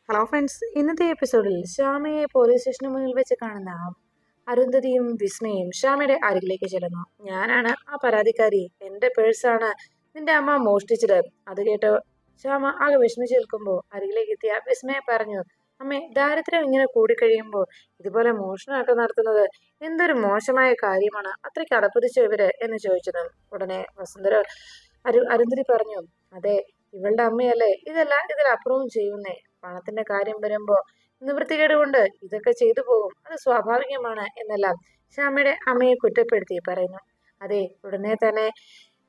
Hello friends, ഇന്നത്തെ എപ്പിസോഡിൽ ശ്യാമയെ police സ്റ്റേഷന് മുന്നിൽ വെച്ച് കാണുന്ന അരുന്ധതിയും വിസ്മയും ശ്യാമയുടെ അരികിലേക്ക് ചെല്ലുന്നു. ഞാനാണ് ആ പരാതിക്കാരി, എന്റെ പേഴ്സാണ് നിന്റെ അമ്മ മോഷ്ടിച്ചത്. അത് കേട്ടോ ശ്യാമ ആകെ വിഷമിച്ചു നിൽക്കുമ്പോൾ അരികിലേക്ക് എത്തിയ വിസ്മയെ പറഞ്ഞു, അമ്മേ, ദാരിദ്ര്യം ഇങ്ങനെ കൂടിക്കഴിയുമ്പോൾ ഇതുപോലെ മോഷണമൊക്കെ നടത്തുന്നത് എന്തൊരു മോശമായ കാര്യമാണ്. അത്രയ്ക്ക് അടപ്പതിച്ചോ ഇവര് എന്ന് ചോദിച്ചത്. ഉടനെ വസുന്ധര അരുന്ധതി പറഞ്ഞു, അതെ, ഇവളുടെ അമ്മയല്ലേ ഇതെല്ലാം ഇതിലപ്പുറവും ചെയ്യുന്നേ. പണത്തിന്റെ കാര്യം വരുമ്പോ നിവൃത്തികേട് കൊണ്ട് ഇതൊക്കെ ചെയ്തു പോകും, അത് സ്വാഭാവികമാണ് എന്നെല്ലാം ശ്യാമയുടെ അമ്മയെ കുറ്റപ്പെടുത്തി പറയുന്നു. അതെ, ഉടനെ തന്നെ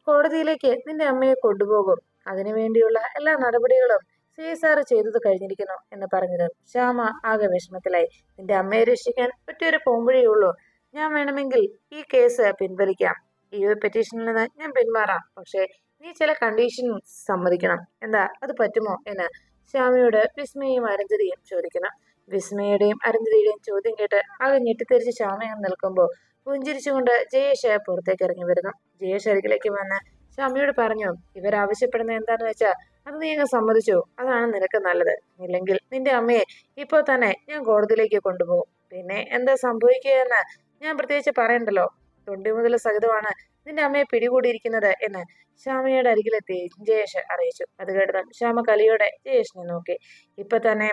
കോടതിയിലേക്ക് നിന്റെ അമ്മയെ കൊണ്ടുപോകും. അതിനുവേണ്ടിയുള്ള എല്ലാ നടപടികളും CSR ചെയ്തത് കഴിഞ്ഞിരിക്കുന്നു എന്ന് പറഞ്ഞത് ശ്യാമ ആകെ വിഷമത്തിലായി. നിന്റെ അമ്മയെ രക്ഷിക്കാൻ ഒറ്റയൊരു പോംവഴിയേ ഉള്ളൂ. ഞാൻ വേണമെങ്കിൽ ഈ കേസ് പിൻവലിക്കാം. ഈ ഒരു പെറ്റീഷനിൽ നിന്ന് ഞാൻ പിന്മാറാം. പക്ഷേ നീ ചില കണ്ടീഷൻ സമ്മതിക്കണം. എന്താ, അത് പറ്റുമോ എന്ന് ശ്യാമയോട് വിസ്മയും അരുന്ധതിയും ചോദിക്കണം. വിസ്മയുടെയും അരുന്ധതിയുടെയും ചോദ്യം കേട്ട് ആകെ ഞെട്ടിത്തെറിച്ച് ശ്യാമ നിൽക്കുമ്പോൾ പുഞ്ചിരിച്ചുകൊണ്ട് ജയേഷ് പുറത്തേക്ക് ഇറങ്ങി വരുന്നു. ജയേഷ് അരികിലേക്ക് വന്ന് ശ്യാമയോട് പറഞ്ഞു, ഇവരാവശ്യപ്പെടുന്ന എന്താന്ന് വെച്ചാൽ അത് നീ അങ്ങ് സമ്മതിച്ചു. അതാണ് നിനക്ക് നല്ലത്. ഇല്ലെങ്കിൽ നിന്റെ അമ്മയെ ഇപ്പോൾ തന്നെ ഞാൻ കോടതിയിലേക്ക് കൊണ്ടുപോകും. പിന്നെ എന്താ സംഭവിക്കുക എന്ന് ഞാൻ പ്രത്യേകിച്ച് പറയണ്ടല്ലോ. തൊണ്ടി മുതൽ സഹിതമാണ് നിന്റെ അമ്മയെ പിടികൂടിയിരിക്കുന്നത് എന്ന് ശ്യാമയുടെ അരികിലെത്തി ജയേഷ് അറിയിച്ചു. അത് കേട്ടതും ശ്യാമ കലിയോടെ ജയേഷിനെ നോക്കി. ഇപ്പൊ തന്നെ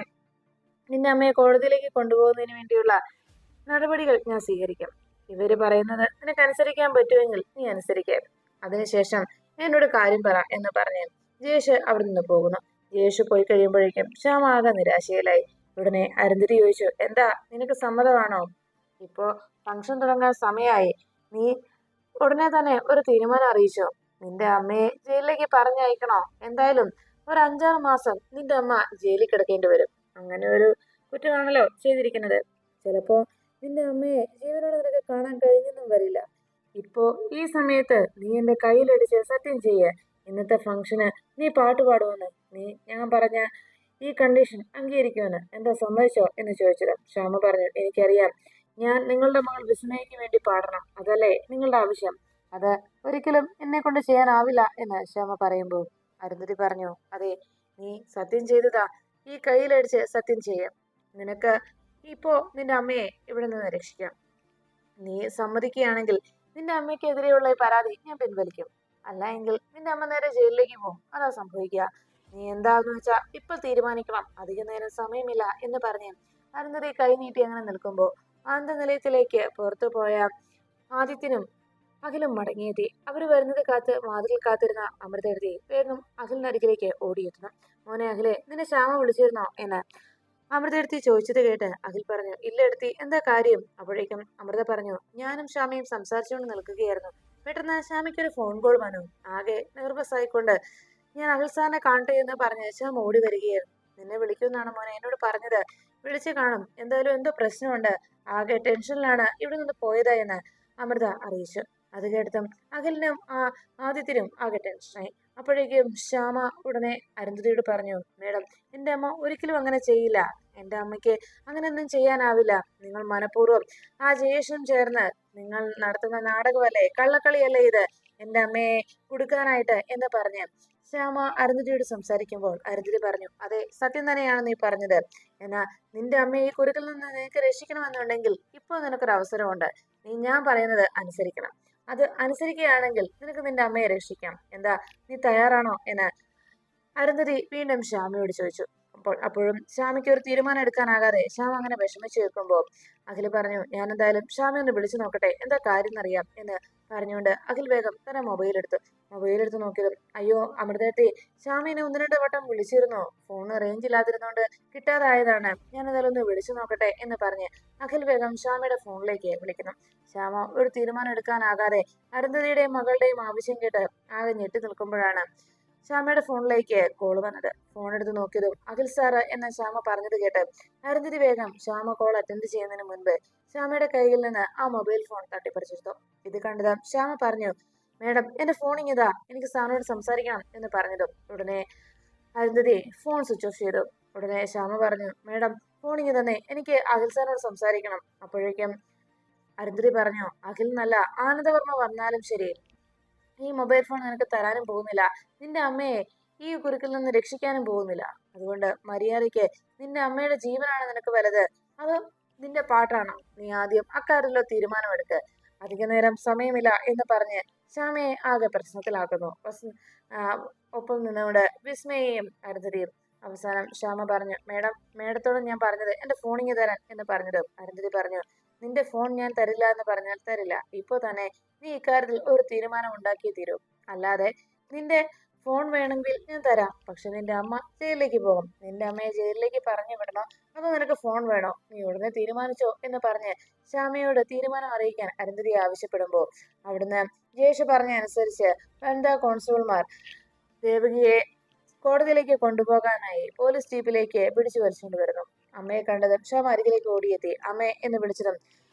നിന്റെ അമ്മയെ കോടതിയിലേക്ക് കൊണ്ടുപോകുന്നതിന് വേണ്ടിയുള്ള നടപടികൾ ഞാൻ സ്വീകരിക്കാം. ഇവര് പറയുന്നത് നിനക്ക് അനുസരിക്കാൻ പറ്റുമെങ്കിൽ നീ അനുസരിക്കുക. അതിനുശേഷം എന്നോട് കാര്യം പറ എന്ന് പറഞ്ഞ് ജയേഷ് അവിടെ നിന്ന് പോകുന്നു. ജയേഷ് പോയി കഴിയുമ്പോഴേക്കും ശ്യാമ ആകെ നിരാശയിലായി. ഉടനെ അരുന്ധതി ചോദിച്ചു, എന്താ, നിനക്ക് സമ്മതമാണോ? ഇപ്പോ ഫംഗ്ഷൻ തുടങ്ങാൻ സമയമായി. നീ ഉടനെ തന്നെ ഒരു തീരുമാനം അറിയിച്ചോ? നിന്റെ അമ്മയെ ജയിലിലേക്ക് പറഞ്ഞയക്കണോ? എന്തായാലും ഒരു 5-6 മാസം നിന്റെ അമ്മ ജയിലിൽ കിടക്കേണ്ടി വരും. അങ്ങനെ ഒരു കുറ്റമാണല്ലോ ചെയ്തിരിക്കുന്നത്. ചിലപ്പോ നിന്റെ അമ്മയെ ജീവനോടെ നിനക്ക് കാണാൻ കഴിഞ്ഞെന്നും വരില്ല. ഇപ്പോ ഈ സമയത്ത് നീ എന്റെ കയ്യിലടിച്ച് സത്യം ചെയ്യ, ഇന്നത്തെ ഫംഗ്ഷന് നീ പാട്ട് പാടുമെന്ന്. നീ ഞാൻ പറഞ്ഞ ഈ കണ്ടീഷൻ അംഗീകരിക്കുമെന്ന്. എന്താ, സമ്മതിച്ചോ എന്ന് ചോദിച്ചത് ശ്യാമ പറഞ്ഞു, എനിക്കറിയാം, ഞാൻ നിങ്ങളുടെ മകൾ വിസ്മയയ്ക്ക് വേണ്ടി പാടണം. അതല്ലേ നിങ്ങളുടെ ആവശ്യം. അത് ഒരിക്കലും എന്നെ കൊണ്ട് ചെയ്യാനാവില്ല എന്ന് ശ്യാമ പറയുമ്പോൾ അരുന്ധതി പറഞ്ഞു, അതെ, നീ സത്യം ചെയ്തതാ. ഈ കയ്യിലടിച്ച് സത്യം ചെയ്യാം. നിനക്ക് ഇപ്പോ നിന്റെ അമ്മയെ ഇവിടെ നിന്ന് രക്ഷിക്കാം. നീ സമ്മതിക്കുകയാണെങ്കിൽ നിന്റെ അമ്മയ്ക്കെതിരെയുള്ള ഈ പരാതി ഞാൻ പിൻവലിക്കും. അല്ല എങ്കിൽ നിന്റെ അമ്മ നേരെ ജയിലിലേക്ക് പോകും. അതാ സംഭവിക്കുക. നീ എന്താന്ന് വെച്ചാ ഇപ്പൊ തീരുമാനിക്കണം. അധിക നേരം സമയമില്ല എന്ന് പറഞ്ഞ് അരുന്ധതി കൈ നീട്ടി അങ്ങനെ നിൽക്കുമ്പോ നിലയത്തിലേക്ക് പുറത്തു പോയ ആദിത്യനും അഖിലും മടങ്ങിയെത്തി. അവര് വരുന്നത് കാത്ത് വാതിൽ കാത്തിരുന്ന അമൃതയെടുത്തി വേഗം അഖിലിനരികിലേക്ക് ഓടിയെത്തുന്നു. മോനെ അഖിലെ, നിന്നെ ശ്യാമ വിളിച്ചിരുന്നോ എന്ന് അമൃതയെടുത്തി ചോദിച്ചത് കേട്ട് അഖിൽ പറഞ്ഞു, ഇല്ല എടുത്തി, എന്താ കാര്യം? അപ്പോഴേക്കും അമൃത പറഞ്ഞു, ഞാനും ശ്യാമയും സംസാരിച്ചുകൊണ്ട് നിൽക്കുകയായിരുന്നു. പെട്ടെന്ന് ശ്യാമയ്ക്ക് ഒരു ഫോൺ കോൾ വന്നു. ആകെ നെർവസ് ആയിക്കൊണ്ട് ഞാൻ അഖിൽ സാറിനെ കാണട്ടെ എന്ന് പറഞ്ഞ് ശ്യാമ ഓടി വരികയായിരുന്നു. നിന്നെ വിളിക്കുമെന്നാണ് മോനെ എന്നോട് പറഞ്ഞത്. വിളിച്ചു കാണും. എന്തായാലും എന്തോ പ്രശ്നമുണ്ട്. ആകെ ടെൻഷനിലാണ് ഇവിടെ നിന്ന് പോയത് എന്ന് അമൃത അറിയിച്ചു. അത് കേട്ടതും അഖിലിനും ആദിത്യനും ആകെ ടെൻഷനായി. അപ്പോഴേക്കും ശ്യാമ ഉടനെ അരുന്ധതിയോട് പറഞ്ഞു, മേഡം, എന്റെ അമ്മ ഒരിക്കലും അങ്ങനെ ചെയ്യില്ല. എന്റെ അമ്മയ്ക്ക് അങ്ങനെയൊന്നും ചെയ്യാനാവില്ല. നിങ്ങൾ മനഃപൂർവ്വം ജയേഷും ചേർന്ന് നിങ്ങൾ നടത്തുന്ന നാടകമല്ലേ, കള്ളക്കളിയല്ലേ ഇത്, എന്റെ അമ്മയെ കുടുക്കാനായിട്ട് എന്ന് പറഞ്ഞ് ശ്യാമ അരുന്ധതിയോട് സംസാരിക്കുമ്പോൾ അരുന്ധതി പറഞ്ഞു, അതെ, സത്യം തന്നെയാണ് നീ പറഞ്ഞത്. എന്നാ നിന്റെ അമ്മയെ ഈ കുരുക്കിൽ നിന്ന് നിനക്ക് രക്ഷിക്കണമെന്നുണ്ടെങ്കിൽ ഇപ്പോൾ നിനക്കൊരു അവസരമുണ്ട്. നീ ഞാൻ പറയുന്നത് അനുസരിക്കണം. അത് അനുസരിക്കുകയാണെങ്കിൽ നിനക്ക് നിന്റെ അമ്മയെ രക്ഷിക്കാം. എന്താ, നീ തയ്യാറാണോ എന്ന് അരുന്ധതി വീണ്ടും ശ്യാമയോട് ചോദിച്ചു. അപ്പോഴും ശ്യാമയ്ക്ക് ഒരു തീരുമാനം എടുക്കാനാകാതെ ശ്യാമ അങ്ങനെ വിഷമിച്ചു നിൽക്കുമ്പോൾ അഖിൽ പറഞ്ഞു, ഞാൻ എന്തായാലും ശ്യാമ ഒന്ന് വിളിച്ചു നോക്കട്ടെ, എന്താ കാര്യം എന്നറിയാം എന്ന് പറഞ്ഞുകൊണ്ട് അഖിൽ വേഗം തന്നെ മൊബൈലെടുത്ത് നോക്കിയതും, അയ്യോ അമൃതേട്ടി, ശ്യാമിനെ 1-2 വട്ടം വിളിച്ചിരുന്നു. ഫോണ് റേഞ്ച് ഇല്ലാതിരുന്നോണ്ട് കിട്ടാതായതാണ്. ഞാൻ എന്തായാലും ഒന്ന് വിളിച്ചു നോക്കട്ടെ എന്ന് പറഞ്ഞ് അഖിൽ വേഗം ശ്യാമയുടെ ഫോണിലേക്ക് വിളിക്കുന്നു. ശ്യാമ ഒരു തീരുമാനം എടുക്കാനാകാതെ അരുന്ധതിയുടെയും മകളുടെയും ആവശ്യം കേട്ട് ആകെ ഞെട്ടി നിൽക്കുമ്പോഴാണ് ശ്യാമയുടെ ഫോണിലേക്ക് കോൾ വന്നത്. ഫോൺ എടുത്ത് നോക്കിയതും അഖിൽ സാറ് എന്ന ശ്യാമ പറഞ്ഞത് കേട്ട് അരുന്ധതി വേഗം ശ്യാമ കോൾ അറ്റൻഡ് ചെയ്യുന്നതിന് മുൻപ് ശ്യാമയുടെ കയ്യിൽ നിന്ന് ആ മൊബൈൽ ഫോൺ തട്ടിപ്പറിച്ചെടുത്തു. ഇത് കണ്ടതും ശ്യാമ പറഞ്ഞു, മേഡം, എന്റെ ഫോൺ ഇങ്ങതാ, എനിക്ക് സാറിനോട് സംസാരിക്കണം എന്ന് പറഞ്ഞതും ഉടനെ അരുന്ധതി ഫോൺ സ്വിച്ച് ഓഫ് ചെയ്തു. ഉടനെ ശ്യാമ പറഞ്ഞു, മേഡം, ഫോൺ ഇങ്ങ് തന്നെ, എനിക്ക് അഖിൽ സാറിനോട് സംസാരിക്കണം. അപ്പോഴേക്കും അരുന്ധതി പറഞ്ഞു, അഖിൽ നല്ല ആനന്ദവർമ്മ വന്നാലും ശരി, ഈ മൊബൈൽ ഫോൺ നിനക്ക് തരാനും പോകുന്നില്ല. നിന്റെ അമ്മയെ ഈ കുരുക്കിൽ നിന്ന് രക്ഷിക്കാനും പോകുന്നില്ല. അതുകൊണ്ട് മര്യാദയ്ക്ക് നിന്റെ അമ്മയുടെ ജീവനാണ് നിനക്ക് വലുത്, അതോ നിന്റെ പാട്ടാണോ? നീ ആദ്യം അക്കാര്യത്തിലോ തീരുമാനമെടുക്ക്. അധിക നേരം സമയമില്ല എന്ന് പറഞ്ഞ് ശ്യാമയെ ആകെ പ്രശ്നത്തിലാക്കുന്നു. ഒപ്പം നിന്നുകൊണ്ട് വിസ്മയെയും അരുന്ധതിയും. അവസാനം ശ്യാമ പറഞ്ഞു, മേഡത്തോട് ഞാൻ പറഞ്ഞത് എന്റെ ഫോണിങ് തരാൻ എന്ന് പറഞ്ഞത്. അരുന്ധതി പറഞ്ഞു, നിന്റെ ഫോൺ ഞാൻ തരില്ല എന്ന് പറഞ്ഞാൽ തരില്ല. ഇപ്പോ തന്നെ നീ ഇക്കാര്യത്തിൽ ഒരു തീരുമാനം ഉണ്ടാക്കിയേ തീരൂ. അല്ലാതെ നിന്റെ ഫോൺ വേണമെങ്കിൽ ഞാൻ തരാം, പക്ഷെ നിന്റെ അമ്മ ജയിലിലേക്ക് പോകും. നിന്റെ അമ്മയെ ജയിലിലേക്ക് പറഞ്ഞു വിടണോ അതോ നിനക്ക് ഫോൺ വേണോ? നീ ഉടനെ തീരുമാനിച്ചോ എന്ന് പറഞ്ഞ് ശ്യാമയോട് തീരുമാനം അറിയിക്കാൻ അരുന്ധതി ആവശ്യപ്പെടുമ്പോൾ അവിടുന്ന് ജയേഷ് പറഞ്ഞ അനുസരിച്ച് വനിതാ കോൺസ്റ്റബിൾമാർ ദേവകിയെ കോടതിയിലേക്ക് കൊണ്ടുപോകാനായി പോലീസ് ജീപ്പിലേക്ക് പിടിച്ചു വലിച്ചുകൊണ്ട് വരുന്നു. അമ്മയെ കണ്ടതും ശ്യാമ അരികിലേക്ക് ഓടിയെത്തി. അമ്മേ എന്ന് വിളിച്ചതും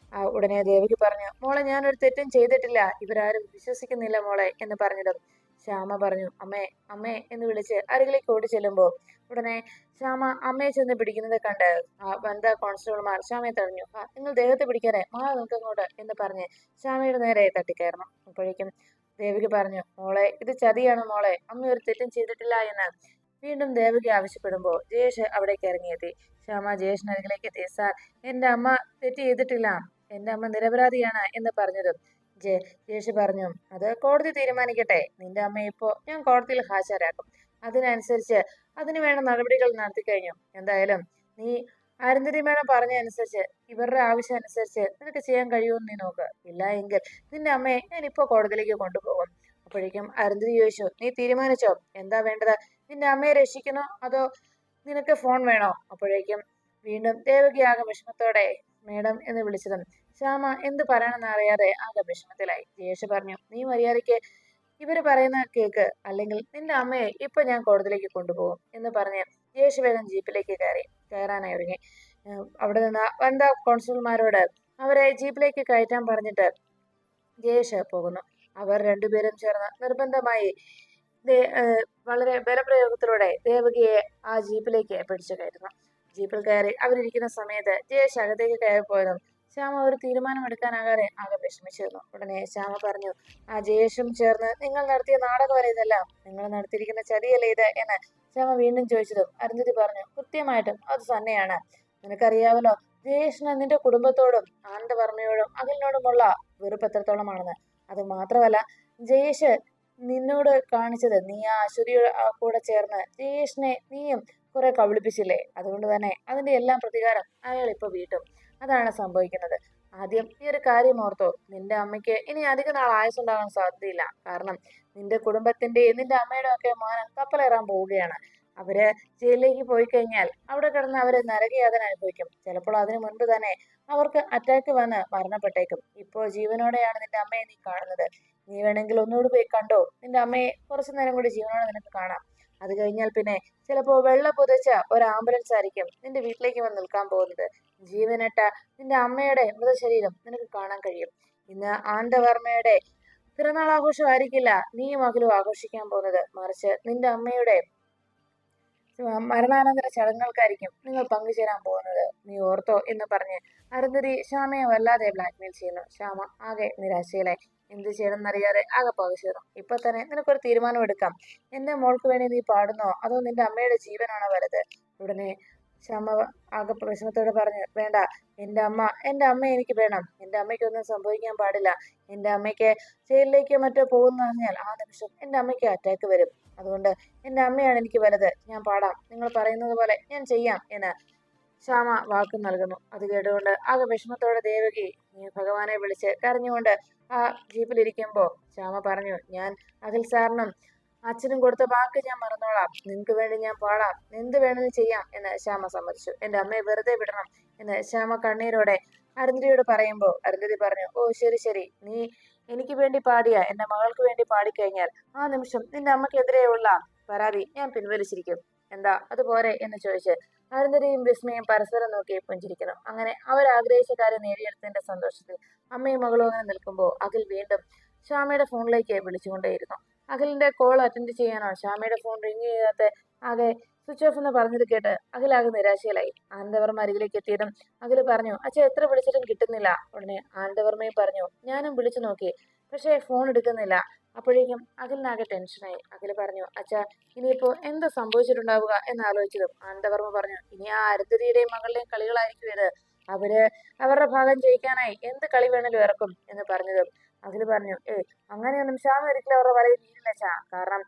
ഉടനെ ദേവകി പറഞ്ഞു, മോളെ ഞാനൊരു തെറ്റും ചെയ്തിട്ടില്ല, ഇവരാരും വിശ്വസിക്കുന്നില്ല മോളെ എന്ന് പറഞ്ഞതും ശ്യാമ പറഞ്ഞു, അമ്മേ അമ്മേ എന്ന് വിളിച്ച് അരികിലേക്ക് ഓടി ചെല്ലുമ്പോൾ ഉടനെ ശ്യാമ അമ്മയെ ചെന്ന് പിടിക്കുന്നത് കണ്ട് വനിതാ കോൺസ്റ്റബിൾമാർ ശ്യാമയെ തടഞ്ഞു. നിങ്ങൾ ദേഹത്തെ പിടിക്കാതെ മാറി നിൽക്കങ്ങോട്ട് എന്ന് പറഞ്ഞ് ശ്യാമയുടെ നേരെ തട്ടിക്കയറണം. അപ്പോഴേക്കും ദേവകി പറഞ്ഞു, മോളെ ഇത് ചതിയാണ് മോളെ, അമ്മ ഒരു തെറ്റും ചെയ്തിട്ടില്ല എന്ന് വീണ്ടും ദേവകി ആവശ്യപ്പെടുമ്പോൾ ജയേഷ് അവിടേക്ക് ഇറങ്ങിയെത്തി. ശ്യാമ ജയേഷിനരികിലേക്ക് എത്തി. സാർ, എന്റെ അമ്മ തെറ്റ് ചെയ്തിട്ടില്ല, എന്റെ അമ്മ നിരപരാധിയാണ് എന്ന് പറഞ്ഞതും ജയേഷ് പറഞ്ഞു, അത് കോടതി തീരുമാനിക്കട്ടെ. നിന്റെ അമ്മ ഇപ്പോ ഞാൻ കോടതിയിൽ ഹാജരാക്കും, അതിനനുസരിച്ച് അതിന് വേണ്ട നടപടികൾ നടത്തി കഴിഞ്ഞു. എന്തായാലും നീ അരുന്ധതി മേഡം പറഞ്ഞ അനുസരിച്ച് ഇവരുടെ ആവശ്യം അനുസരിച്ച് നിനക്ക് ചെയ്യാൻ കഴിയുമെന്ന് നീ നോക്ക്. ഇല്ല എങ്കിൽ നിന്റെ അമ്മയെ ഞാൻ ഇപ്പോ കോടതിയിലേക്ക് കൊണ്ടുപോകും. അപ്പോഴേക്കും അരുന്ധതി ചോദിച്ചു, നീ തീരുമാനിച്ചോ എന്താ വേണ്ടത്? നിന്റെ അമ്മയെ രക്ഷിക്കണോ അതോ നിനക്ക് ഫോൺ വേണോ? അപ്പോഴേക്കും വീണ്ടും ദേവകി ആകെ വിഷമത്തോടെ മേഡം എന്ന് വിളിച്ചതും ശ്യാമ എന്ത് പറയണമെന്ന് അറിയാതെ ആകെ വിഷമത്തിലായി. ജയേഷ് പറഞ്ഞു, നീ മര്യാദയ്ക്ക് ഇവര് പറയുന്ന കേക്ക്, അല്ലെങ്കിൽ നിന്റെ അമ്മയെ ഇപ്പൊ ഞാൻ കോടതിയിലേക്ക് കൊണ്ടുപോകും എന്ന് പറഞ്ഞ് ജയേഷ് വേഗം ജീപ്പിലേക്ക് കയറാനായി ഒരുങ്ങി. അവിടെ നിന്ന് വനിതാ കോൺസ്റ്റബിൾമാരോട് അവരെ ജീപ്പിലേക്ക് കയറ്റാൻ പറഞ്ഞിട്ട് ജയേഷ് പോകുന്നു. അവർ രണ്ടുപേരും ചേർന്ന് നിർബന്ധമായി വളരെ ബലപ്രയോഗത്തിലൂടെ ദേവകിയെ ആ ജീപ്പിലേക്ക് പിടിച്ചു കയറ്റുന്നു. ജീപ്പിൽ കയറി അവരിയ്ക്കുന്ന സമയത്ത് ജയേഷ് അകത്തേക്ക് കയറിപ്പോയതും ശ്യാമ ഒരു തീരുമാനം എടുക്കാനാകാതെ ആകെ വിഷമിച്ചിരുന്നു. ഉടനെ ശ്യാമ പറഞ്ഞു, ആ ജയേഷും ചേർന്ന് നിങ്ങൾ നടത്തിയ നാടകമല്ലേ ഇതെല്ലാം? നിങ്ങൾ നടത്തിയിരിക്കുന്ന ചതിയല്ലേ ഇത് എന്ന് ശ്യാമ വീണ്ടും ചോദിച്ചതും അരുന്ധതി പറഞ്ഞു, കൃത്യമായിട്ടും അത് തന്നെയാണ്. നിനക്കറിയാവല്ലോ ജയേഷിന് നിന്റെ കുടുംബത്തോടും ആനന്ദവർമ്മയോടും അഖിലിനോടുമുള്ള വെറുപ്പ് എത്രത്തോളമാണെന്ന്. അത് മാത്രമല്ല, ജയേഷ് നിന്നോട് കാണിച്ചത്, നീ ആ അശ്വതിയുടെ കൂടെ ചേർന്ന് ജയേഷിനെ നീയും കുറെ കബളിപ്പിച്ചില്ലേ? അതുകൊണ്ട് തന്നെ അതിന്റെ എല്ലാം പ്രതികാരം അയാൾ ഇപ്പൊ വീട്ടും. അതാണ് സംഭവിക്കുന്നത്. ആദ്യം ഈ ഒരു കാര്യം ഓർത്തോ, നിന്റെ അമ്മയ്ക്ക് ഇനി അധിക നാൾ ആയുസുണ്ടാകാൻ സാധ്യതയില്ല. കാരണം നിന്റെ കുടുംബത്തിന്റെയും നിന്റെ അമ്മയുടെ ഒക്കെ മാനം കപ്പലേറാൻ പോവുകയാണ്. അവര് ജയിലിലേക്ക് പോയി കഴിഞ്ഞാൽ അവിടെ കിടന്ന് അവര് നരകയാതന അനുഭവിക്കും. ചിലപ്പോൾ അതിനു മുൻപ് തന്നെ അവർക്ക് അറ്റാക്ക് വന്ന് മരണപ്പെട്ടേക്കും. ഇപ്പോൾ ജീവനോടെയാണ് നിന്റെ അമ്മയെ നീ കാണുന്നത്. നീ വേണമെങ്കിൽ ഒന്നുകൂടി പോയി കണ്ടോ, നിന്റെ അമ്മയെ കുറച്ചു നേരം കൂടി ജീവനോടെ നിനക്ക് കാണാം. അത് കഴിഞ്ഞാൽ പിന്നെ ചിലപ്പോ വെള്ളം പുതച്ച ഒരു ആംബുലൻസ് ആയിരിക്കും നിന്റെ വീട്ടിലേക്ക് വന്ന് നിൽക്കാൻ പോകുന്നത്. ജീവനറ്റ നിന്റെ അമ്മയുടെ മൃതശരീരം നിനക്ക് കാണാൻ കഴിയും. ഇന്ന് ആനന്ദവർമ്മയുടെ പിറന്നാൾ ആഘോഷം ആയിരിക്കില്ല നീയും അഖിലും ആഘോഷിക്കാൻ പോകുന്നത്, മറിച്ച് നിന്റെ അമ്മയുടെ മരണാനന്തര ചടങ്ങുകൾക്കായിരിക്കും നിങ്ങൾ പങ്കുചേരാൻ പോകുന്നത്. നീ ഓർത്തോ എന്ന് പറഞ്ഞ് അരുന്ധതി ശ്യാമയെ വല്ലാതെ ബ്ലാക്ക്മെയിൽ ചെയ്യുന്നു. ശ്യാമ ആകെ നിരാശയിലായി. എന്ത് ചെയ്യണമെന്നറിയാതെ ആകെ പകച്ചേറും. ഇപ്പൊ തന്നെ നിനക്കൊരു തീരുമാനം എടുക്കാം. എന്റെ മോൾക്ക് വേണ്ടി നീ പാടുന്നോ അതോ നിന്റെ അമ്മയുടെ ജീവനാണോ വലുത്? ഉടനെ ശ്യാമ ആകെ പ്രശ്നത്തോടെ പറഞ്ഞു, വേണ്ട, എന്റെ അമ്മ എനിക്ക് വേണം. എന്റെ അമ്മയ്ക്കൊന്നും സംഭവിക്കാൻ പാടില്ല. എന്റെ അമ്മയ്ക്ക് ജയിലിലേക്ക് മറ്റോ പോകുന്ന പറഞ്ഞാൽ ആ നിമിഷം എന്റെ അമ്മയ്ക്ക് അറ്റാക്ക് വരും. അതുകൊണ്ട് എന്റെ അമ്മയാണ് എനിക്ക് വലുത്. ഞാൻ പാടാം, നിങ്ങൾ പറയുന്നത് പോലെ ഞാൻ ചെയ്യാം എന്ന് ശ്യാമ വാക്ക് നൽകുന്നു. അത് കേട്ടുകൊണ്ട് ആകെ വിഷമത്തോടെ ദേവകി ഭഗവാനെ വിളിച്ച് കരഞ്ഞുകൊണ്ട് ആ ജീപ്പിലിരിക്കുമ്പോ ശ്യാമ പറഞ്ഞു, ഞാൻ അഖിൽ സാറിനും അച്ഛനും കൊടുത്ത വാക്ക് ഞാൻ മറന്നോളാം. നിനക്ക് വേണ്ടി ഞാൻ പാടാം, എന്ത് വേണമെന്ന് ചെയ്യാം എന്ന് ശ്യാമ സമ്മതിച്ചു. എന്റെ അമ്മയെ വെറുതെ വിടണം എന്ന് ശ്യാമ കണ്ണീരോടെ അരുന്ധതിയോട് പറയുമ്പോ അരുന്ധതി പറഞ്ഞു, ഓ ശരി ശരി, നീ എനിക്ക് വേണ്ടി പാടിയ എന്റെ മകൾക്ക് വേണ്ടി പാടിക്കഴിഞ്ഞാൽ ആ നിമിഷം നിന്റെ അമ്മയ്ക്കെതിരെയുള്ള പരാതി ഞാൻ പിൻവലിച്ചിരിക്കും. എന്താ അതുപോലെ എന്ന് ചോദിച്ച് അരുന്ധതിയും വിസ്മയും പരസ്പരം നോക്കി പുഞ്ചിരിക്കുന്നു. അങ്ങനെ അവരാഗ്രഹിച്ച കാര്യം നേടിയെടുത്തതിന്റെ സന്തോഷത്തിൽ അമ്മയും മകളും അങ്ങനെ നിൽക്കുമ്പോൾ അഖിൽ വീണ്ടും ശ്യാമയുടെ ഫോണിലേക്ക് വിളിച്ചുകൊണ്ടേയിരുന്നു. അഖിലിന്റെ കോൾ അറ്റൻഡ് ചെയ്യാനോ ശ്യാമയുടെ ഫോൺ റിങ് ചെയ്യാത്ത ആകെ സ്വിച്ച് ഓഫ് എന്ന് പറഞ്ഞത് കേട്ട് അഖിൽ ആകെ നിരാശയിലായി. ആനന്ദവർമ്മ അരികിലേക്ക് എത്തിയതും അഖിൽ പറഞ്ഞു, അച്ഛൻ എത്ര വിളിച്ചിട്ടും കിട്ടുന്നില്ല. ഉടനെ ആനന്ദവർമ്മയും പറഞ്ഞു, ഞാനും വിളിച്ചു നോക്കി, പക്ഷേ ഫോൺ എടുക്കുന്നില്ല. അപ്പോഴേക്കും അഖിലിനാകെ ടെൻഷനായി. അഖിൽ പറഞ്ഞു, അച്ഛാ ഇനിയിപ്പോ എന്താ സംഭവിച്ചിട്ടുണ്ടാവുക എന്ന് ആലോചിച്ചതും ആനന്ദവർമ്മ പറഞ്ഞു, ഇനി ആ അരുന്ധതിയുടെയും മകളുടെയും കളികളായിരിക്കും ഇത്. അവര് അവരുടെ ഭാഗം ജയിക്കാനായി എന്ത് കളി വേണേലും ഇറക്കും എന്ന് പറഞ്ഞതും അഖിൽ പറഞ്ഞു, അങ്ങനെയൊന്നും ശ്യാമ ഒരിക്കലും അവരുടെ വലയിൽ വീഴില്ല അച്ഛാ. കാരണം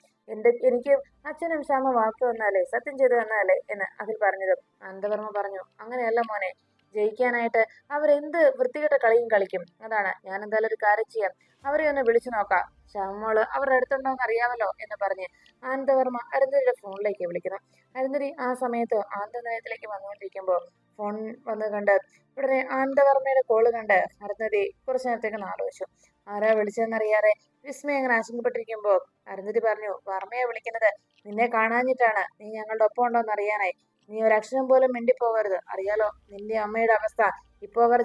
എനിക്ക് അച്ഛനും ശ്യാമ വാക്ക് വന്നാലേ സത്യം ചെയ്തു തന്നാലേ എന്ന് അഖിൽ പറഞ്ഞതും ആനന്ദവർമ്മ പറഞ്ഞു, അങ്ങനെയല്ല മോനെ, ജയിക്കാനായിട്ട് അവരെന്ത് വൃത്തികെട്ട കളിയും കളിക്കും. അതാണ് ഞാൻ എന്തായാലും ഒരു കാര്യം ചെയ്യാം, അവരെ ഒന്ന് വിളിച്ചു നോക്കാം. ശ്യാമോള് അവരുടെ അടുത്തുണ്ടോന്ന് അറിയാമല്ലോ എന്ന് പറഞ്ഞ് ആനന്ദവർമ്മ അരുന്ധതിയുടെ ഫോണിലേക്ക് വിളിക്കുന്നു. അരുന്ധതി ആ സമയത്ത് ആനന്ദനിലയത്തിലേക്ക് വന്നുകൊണ്ടിരിക്കുമ്പോൾ ഫോൺ വന്ന് കണ്ട് ഉടനെ ആനന്ദവർമ്മയുടെ കോള് കണ്ട് അരുന്ധതി കുറച്ചു നേരത്തേക്ക് ആലോചിച്ചു. ആരാ വിളിച്ചതെന്നറിയാതെ വിസ്മയ അങ്ങനെ ആശങ്കപ്പെട്ടിരിക്കുമ്പോൾ അരുന്ധതി പറഞ്ഞു, വർമ്മയെ വിളിക്കുന്നത് നിന്നെ കാണാഞ്ഞിട്ടാണ്, നീ ഞങ്ങളുടെ ഒപ്പം ഉണ്ടോന്ന് അറിയാനായി. നീ ഒരക്ഷരം പോലും മിണ്ടിപ്പോകരുത്. അറിയാലോ നിന്റെ അമ്മയുടെ അവസ്ഥ. ഇപ്പൊ അവർ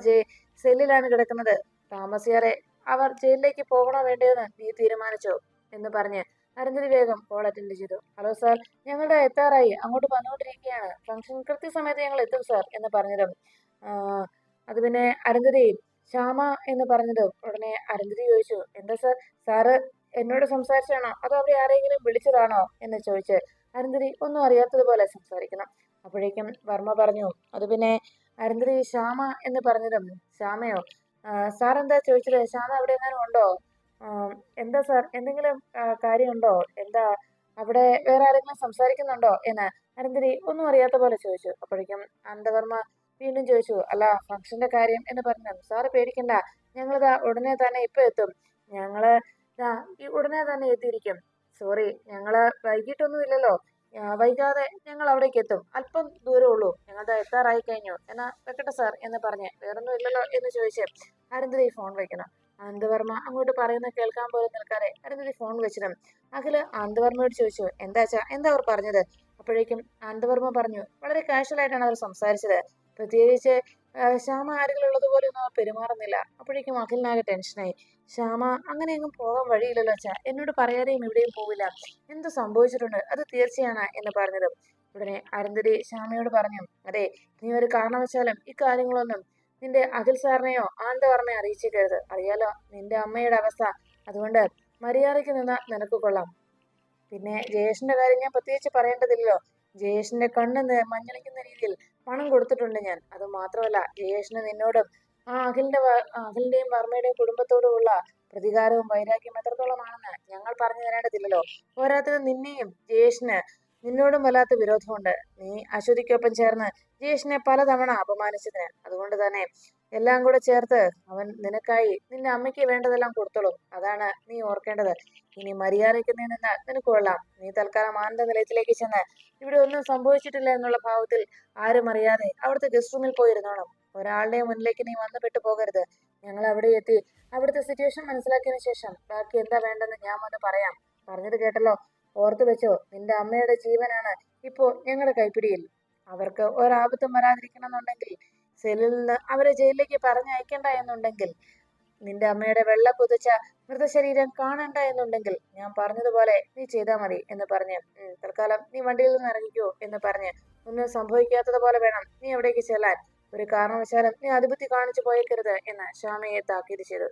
സെല്ലിലാണ് കിടക്കുന്നത്. താമസിയാതെ അവർ ജയിലിലേക്ക് പോകണോ വേണ്ടതെന്ന് നീ തീരുമാനിച്ചോ എന്ന് പറഞ്ഞ് അരുന്ധതി വേഗം കോൾ അറ്റൻഡ് ചെയ്തു. ഹലോ സാർ, ഞങ്ങളുടെ എത്താറായി, അങ്ങോട്ട് വന്നുകൊണ്ടിരിക്കുകയാണ്. ഫംഗ്ഷൻ കൃത്യസമയത്ത് ഞങ്ങൾ എത്തും സാർ എന്ന് പറഞ്ഞതും അത് പിന്നെ അരുന്ധതി ശ്യാമ എന്ന് പറഞ്ഞതും ഉടനെ അരുന്ധതി ചോദിച്ചു, എന്താ സാർ, സാറ് എന്നോട് സംസാരിച്ചാണോ അതോ അവിടെ ആരെങ്കിലും വിളിച്ചതാണോ എന്ന് ചോദിച്ച് അരുന്ധതി ഒന്നും അറിയാത്തതുപോലെ സംസാരിക്കണം. അപ്പോഴേക്കും വർമ്മ പറഞ്ഞു, അത് പിന്നെ അരുന്ധതി ശ്യാമ എന്ന് പറഞ്ഞതും ശ്യാമയോ, സാർ എന്താ ചോദിച്ചത്, ശ്യാമ അവിടെ എങ്ങാനും ഉണ്ടോ, എന്താ സാർ എന്തെങ്കിലും കാര്യമുണ്ടോ, എന്താ അവിടെ വേറെ ആരെങ്കിലും സംസാരിക്കുന്നുണ്ടോ എന്ന് അരുന്ധതി ഒന്നും അറിയാത്ത പോലെ ചോദിച്ചു. അപ്പോഴേക്കും ആനന്ദവർമ്മ വീണ്ടും ചോദിച്ചു, അല്ല ഫംഗ്ഷന്റെ കാര്യം എന്ന് പറഞ്ഞു, സാറ് പേടിക്കണ്ട, ഞങ്ങളിതാ ഉടനെ തന്നെ ഇപ്പൊ എത്തും, ഞങ്ങള് ഈ ഉടനെ തന്നെ എത്തിയിരിക്കും. സോറി, ഞങ്ങള് വൈകിട്ടൊന്നും ഇല്ലല്ലോ, വൈകാതെ ഞങ്ങൾ അവിടേക്ക് എത്തും, അല്പം ദൂരമേ ഉള്ളൂ, ഞങ്ങളുടെ എത്താറായി കഴിഞ്ഞു, എന്നാ വെക്കട്ടെ സാർ എന്ന് പറഞ്ഞ് വേറൊന്നും ഇല്ലല്ലോ എന്ന് ചോദിച്ച് അരുന്ധതി ഫോൺ വയ്ക്കണം. ആനന്ദവർമ്മ അങ്ങോട്ട് പറയുന്നത് കേൾക്കാൻ പോലും നിൽക്കാതെ അരുന്ധതി ഫോൺ വെച്ചിടും. അഖില് ആനന്ദവർമ്മയോട് ചോദിച്ചു, എന്താ അവർ പറഞ്ഞത്? അപ്പോഴേക്കും ആനന്ദവർമ്മ പറഞ്ഞു, വളരെ കാഷ്വൽ ആയിട്ടാണ് അവർ സംസാരിച്ചത്, പ്രത്യേകിച്ച് ശ്യാമ ആരുകളുള്ളതുപോലെ ഒന്നും അവർ പെരുമാറുന്നില്ല. അപ്പോഴേക്കും അഖിലിനാകെ ടെൻഷനായി. ശ്യാമ അങ്ങനെ അങ്ങ് പോകാൻ വഴിയില്ലല്ലോ അച്ഛാ, എന്നോട് പറയാതെയും എവിടെയും പോവില്ല, എന്ത് സംഭവിച്ചിട്ടുണ്ട് അത് തീർച്ചയാണ് എന്ന് പറഞ്ഞതും ഉടനെ അരുന്ധതി ശ്യാമയോട് പറഞ്ഞു, അതെ, നീ ഒരു കാരണവശാലും ഇക്കാര്യങ്ങളൊന്നും നിന്റെ അഖിൽ സാറിനെയോ ആനന്ദവർമ്മയെ അറിയിച്ചേക്കരുത്. അറിയാലോ നിന്റെ അമ്മയുടെ അവസ്ഥ, അതുകൊണ്ട് മര്യാദയ്ക്ക് നിന്നാ നിനക്ക് കൊള്ളാം. പിന്നെ ജയേഷിന്റെ കാര്യം ഞാൻ പ്രത്യേകിച്ച് പറയേണ്ടതില്ലല്ലോ, ജയേഷിന്റെ കണ്ണ് മഞ്ഞളിക്കുന്ന രീതിയിൽ പണം കൊടുത്തിട്ടുണ്ട് ഞാൻ. അത് മാത്രമല്ല ജയേഷിന് നിന്നോടും അഖിലിന്റെയും വർമ്മയുടെയും കുടുംബത്തോടുമുള്ള പ്രതികാരവും വൈരാഗ്യം എത്രത്തോളമാണെന്ന് ഞങ്ങൾ പറഞ്ഞു തരേണ്ടതില്ലല്ലോ. പോരാത്തത് നിന്നോടും വല്ലാത്ത വിരോധമുണ്ട്. നീ അശ്വതിക്കൊപ്പം ചേർന്ന് ജയേഷിനെ പലതവണ അപമാനിച്ചതിന്. അതുകൊണ്ട് തന്നെ എല്ലാം കൂടെ ചേർത്ത് അവൻ നിനക്കായി നിന്റെ അമ്മയ്ക്ക് വേണ്ടതെല്ലാം കൊടുത്തോളും. അതാണ് നീ ഓർക്കേണ്ടത്. ഇനി മര്യാദയ്ക്ക് നീ നിന്നാൽ നിനക്ക് കൊള്ളാം. നീ തൽക്കാലം ആനന്ദ നിലയത്തിലേക്ക് ചെന്ന് ഇവിടെ ഒന്നും സംഭവിച്ചിട്ടില്ല എന്നുള്ള ഭാവത്തിൽ ആരും അറിയാതെ അവിടുത്തെ ഗസ്റ്റ് റൂമിൽ പോയിരുന്നോണം. ഒരാളുടെ മുന്നിലേക്ക് നീ വന്നു പോകരുത്. ഞങ്ങൾ അവിടെ എത്തി അവിടുത്തെ സിറ്റുവേഷൻ മനസ്സിലാക്കിയതിനു ശേഷം ബാക്കി എന്താ വേണ്ടെന്ന് ഞാൻ വന്ന് പറയാം. പറഞ്ഞത് കേട്ടല്ലോ, ഓർത്തു വെച്ചോ, നിന്റെ അമ്മയുടെ ജീവനാണ് ഇപ്പോ ഞങ്ങളുടെ കൈപ്പിടിയിൽ. അവർക്ക് ഒരാപത്തും വരാതിരിക്കണം എന്നുണ്ടെങ്കിൽ, സെല്ലിൽ നിന്ന് അവരെ ജയിലിലേക്ക് പറഞ്ഞയക്കണ്ട എന്നുണ്ടെങ്കിൽ, നിന്റെ അമ്മയുടെ വെള്ള കുതിച്ച മൃതശരീരം കാണണ്ട എന്നുണ്ടെങ്കിൽ ഞാൻ പറഞ്ഞതുപോലെ നീ ചെയ്താൽ മതി എന്ന് പറഞ്ഞ് തൽക്കാലം നീ വണ്ടിയിൽ നിന്ന് ഇറങ്ങിക്കോ എന്ന് പറഞ്ഞ് ഒന്നും സംഭവിക്കാത്തത് പോലെ വേണം നീ എവിടേക്ക് ചെല്ലാൻ. ഒരു കാരണവശാലും നീ അതിബുദ്ധി കാണിച്ചു പോയേക്കരുത് എന്ന് ശ്യാമയെ താക്കീത് ചെയ്തു.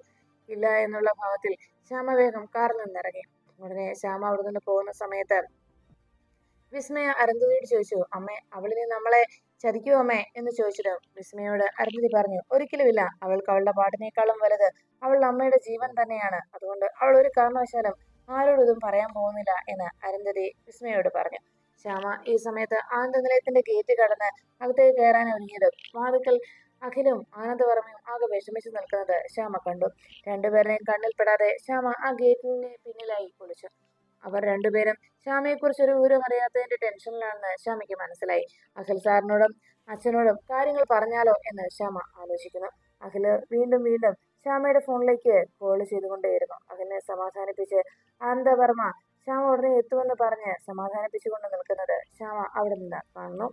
ഇല്ല എന്നുള്ള ഭാവത്തിൽ ശ്യാമ വേഗം കാറിൽ നിന്നിറങ്ങി. ഉടനെ ശ്യാമ അവിടെ നിന്ന് പോകുന്ന സമയത്ത് വിസ്മയ അരുന്ധതിയോട് ചോദിച്ചു, അമ്മേ അവളിനെ നമ്മളെ ചതിക്കുമോ അമ്മേ എന്ന് ചോദിച്ചിട്ട് വിസ്മയോട് അരുന്ധതി പറഞ്ഞു, ഒരിക്കലുമില്ല, അവൾക്ക് അവളുടെ പാട്ടിനേക്കാളും വലുത് അവളുടെ അമ്മയുടെ ജീവൻ തന്നെയാണ്. അതുകൊണ്ട് അവൾ ഒരു കാരണവശാലും ആരോടും ഇതും പറയാൻ പോകുന്നില്ല എന്ന് അരുന്ധതി വിസ്മയോട് പറഞ്ഞു. ശ്യാമ ഈ സമയത്ത് ആനന്ദ നിലയത്തിന്റെ ഗേറ്റ് കടന്ന് അകത്തേക്ക് കയറാൻ ഒരുങ്ങിയത് വാതിക്കൽ അഖിലും ആനന്ദവർമ്മയും ആകെ വിഷമിച്ചു നിൽക്കുന്നത് ശ്യാമ കണ്ടു. രണ്ടുപേരുടെയും കണ്ണിൽപ്പെടാതെ ശ്യാമ ആ ഗേറ്റിന് പിന്നിലായി ഒളിച്ചു. അവർ രണ്ടുപേരും ശ്യാമയെക്കുറിച്ച് ഒരു വിവരം അറിയാത്തതിന്റെ ടെൻഷനിലാണെന്ന് ശ്യാമയ്ക്ക് മനസ്സിലായി. അഖിൽ സാറിനോടും അച്ഛനോടും കാര്യങ്ങൾ പറഞ്ഞാലോ എന്ന് ശ്യാമ ആലോചിക്കുന്നു. അഖില് വീണ്ടും വീണ്ടും ശ്യാമയുടെ ഫോണിലേക്ക് കോൾ ചെയ്തുകൊണ്ടേയിരുന്നു. അഖിലിനെ സമാധാനിപ്പിച്ച് ആനന്ദവർമ്മ ശ്യാമ ഉടനെ എത്തുമെന്ന് പറഞ്ഞ് സമാധാനിപ്പിച്ചുകൊണ്ട് നിൽക്കുന്നത് ശ്യാമ അവിടെ നിന്ന് കാണുന്നു.